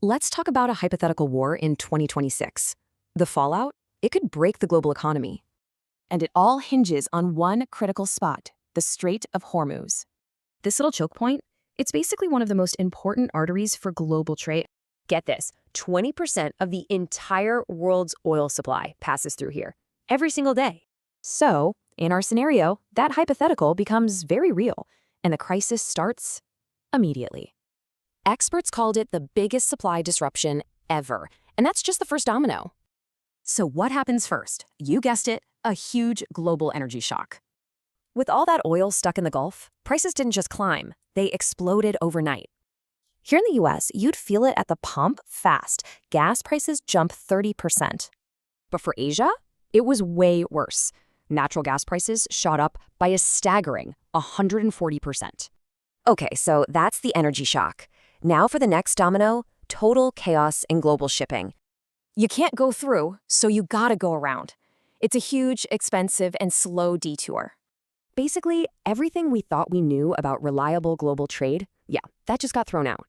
Let's talk about a hypothetical war in 2026. The fallout? It could break the global economy. And it all hinges on one critical spot, the Strait of Hormuz. This little choke point, it's basically one of the most important arteries for global trade. Get this, 20% of the entire world's oil supply passes through here, every single day. So, in our scenario, that hypothetical becomes very real, and the crisis starts immediately. Experts called it the biggest supply disruption ever, and that's just the first domino. So what happens first? You guessed it, a huge global energy shock. With all that oil stuck in the Gulf, prices didn't just climb, they exploded overnight. Here in the US, you'd feel it at the pump fast. Gas prices jump 30%. But for Asia, it was way worse. Natural gas prices shot up by a staggering 140%. Okay, so that's the energy shock. Now for the next domino, total chaos in global shipping. You can't go through, so you gotta go around. It's a huge, expensive, and slow detour. Basically, everything we thought we knew about reliable global trade, that just got thrown out.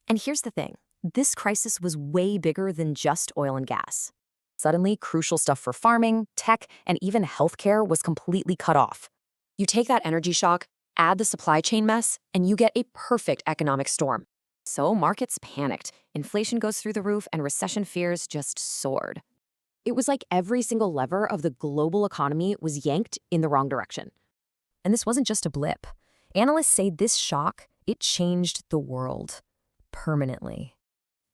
And here's the thing, this crisis was way bigger than just oil and gas. Suddenly, crucial stuff for farming, tech, and even healthcare was completely cut off. You take that energy shock, add the supply chain mess, and you get a perfect economic storm. So markets panicked, inflation goes through the roof, and recession fears just soared. It was like every single lever of the global economy was yanked in the wrong direction. And this wasn't just a blip. Analysts say this shock, it changed the world permanently.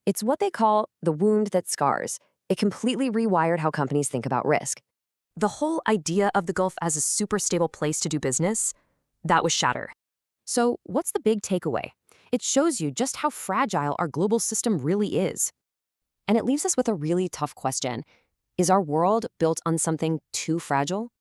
It's what they call the wound that scars. It completely rewired how companies think about risk. The whole idea of the Gulf as a super stable place to do business, that was shattered. So what's the big takeaway? It shows you just how fragile our global system really is. And it leaves us with a really tough question. Is our world built on something too fragile?